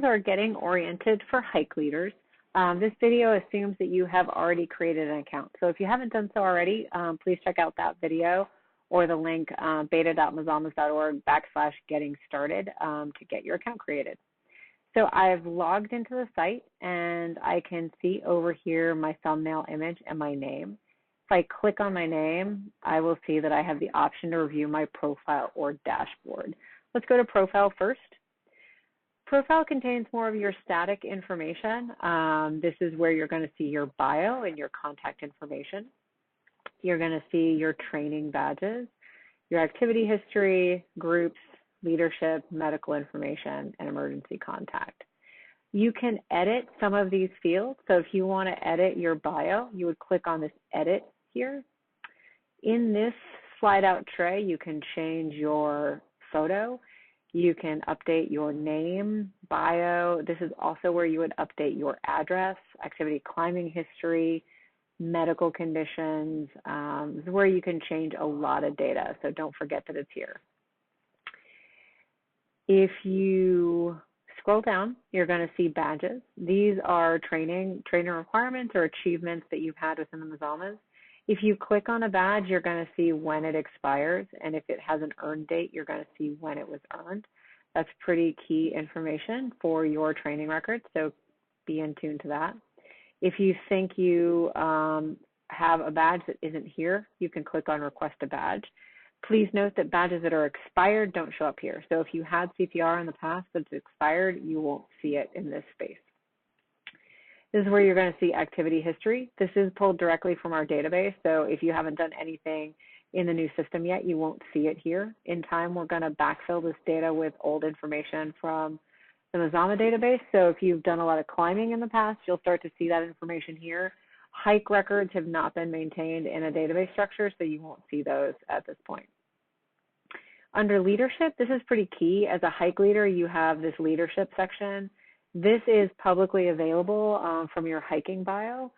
Mazamos are getting oriented for hike leaders. This video assumes that you have already created an account. So if you haven't done so already, please check out that video or the link beta.mazamos.org/getting started to get your account created. So I've logged into the site and I can see over here my thumbnail image and my name. If I click on my name, I will see that I have the option to review my profile or dashboard. Let's go to profile first. Profile contains more of your static information. This is where you're going to see your bio and your contact information. You're going to see your training badges, your activity history, groups, leadership, medical information, and emergency contact. You can edit some of these fields. So if you want to edit your bio, you would click on this edit here. In this slide out tray, you can change your photo. You can update your name, bio. This is also where you would update your address, activity climbing history, medical conditions. This is where you can change a lot of data, so don't forget that it's here. If you scroll down, you're going to see badges. These are training requirements or achievements that you've had within the Mazamas. If you click on a badge, you're going to see when it expires, and if it has an earn date, you're going to see when it was earned. That's pretty key information for your training records, so be in tune to that. If you think you have a badge that isn't here, you can click on Request a Badge. Please note that badges that are expired don't show up here. So if you had CPR in the past that's expired, you won't see it in this space. This is where you're going to see activity history. This is pulled directly from our database, so if you haven't done anything in the new system yet, you won't see it here. In time, we're going to backfill this data with old information from the Mazama database, so if you've done a lot of climbing in the past, you'll start to see that information here. Hike records have not been maintained in a database structure, so you won't see those at this point. Under leadership, this is pretty key. As a hike leader, you have this leadership section. This is publicly available from your hiking bio,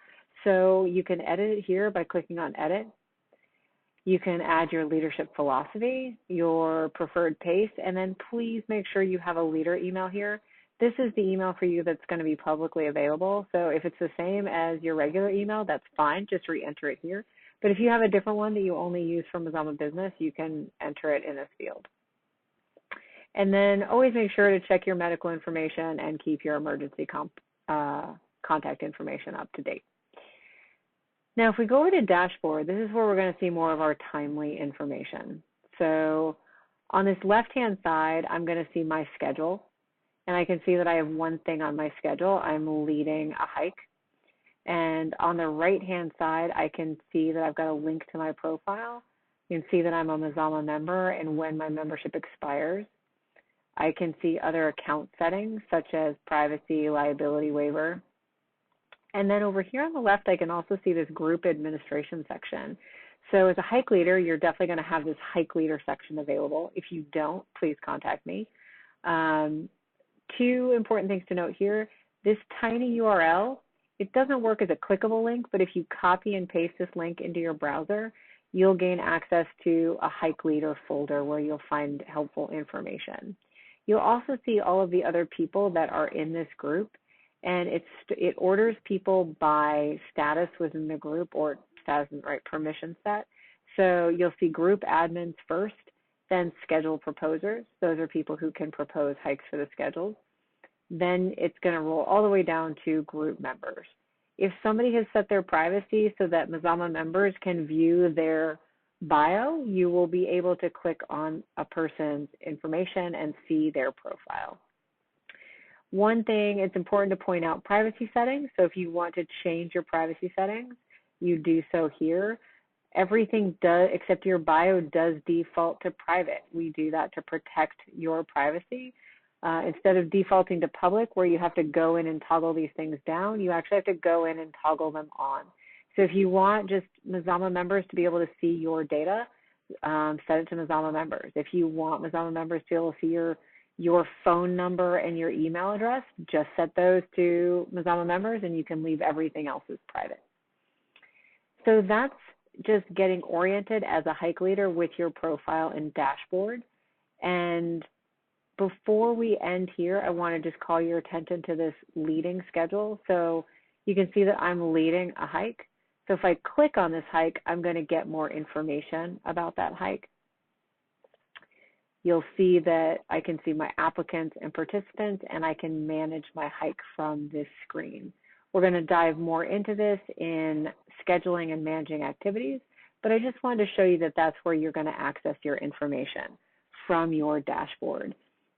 so you can edit it here by clicking on Edit. You can add your leadership philosophy, your preferred pace, and then please make sure you have a leader email here. This is the email for you that's going to be publicly available, so if it's the same as your regular email, that's fine, just re-enter it here. But if you have a different one that you only use from Mazama Business, you can enter it in this field. And then always make sure to check your medical information and keep your emergency contact information up to date. Now, if we go over to dashboard, this is where we're going to see more of our timely information. So on this left-hand side, I'm going to see my schedule, and I can see that I have one thing on my schedule. I'm leading a hike. And on the right-hand side, I can see that I've got a link to my profile. You can see that I'm a Mazama member and when my membership expires. I can see other account settings such as privacy, liability waiver. And then over here on the left, I can also see this group administration section. So as a hike leader, you're definitely going to have this hike leader section available. If you don't, please contact me. Two important things to note here. This tiny URL, it doesn't work as a clickable link, but if you copy and paste this link into your browser, you'll gain access to a hike leader folder where you'll find helpful information. You'll also see all of the other people that are in this group, and it orders people by status within the group or status and right permission set. So you'll see group admins first, then schedule proposers. Those are people who can propose hikes for the schedules. Then it's going to roll all the way down to group members. If somebody has set their privacy so that Mazama members can view their bio, you will be able to click on a person's information and see their profile. One thing, it's important to point out privacy settings. So if you want to change your privacy settings, you do so here. Everything does, except your bio, does default to private. We do that to protect your privacy. Instead of defaulting to public, where you have to go in and toggle these things down, you actually have to go in and toggle them on. So if you want just Mazama members to be able to see your data, set it to Mazama members. If you want Mazama members to be able to see your phone number and your email address, just set those to Mazama members and you can leave everything else as private. So that's just getting oriented as a hike leader with your profile and dashboard. And Before we end here, I want to just call your attention to this leading schedule. So you can see that I'm leading a hike. So if I click on this hike, I'm going to get more information about that hike. You'll see that I can see my applicants and participants, and I can manage my hike from this screen. We're going to dive more into this in scheduling and managing activities, but I just wanted to show you that that's where you're going to access your information from your dashboard.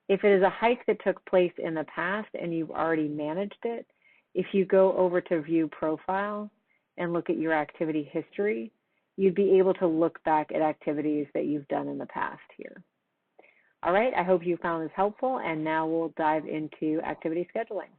If it is a hike that took place in the past and you've already managed it, if you go over to View Profile and look at your activity history, you'd be able to look back at activities that you've done in the past here. All right, I hope you found this helpful, and now we'll dive into activity scheduling.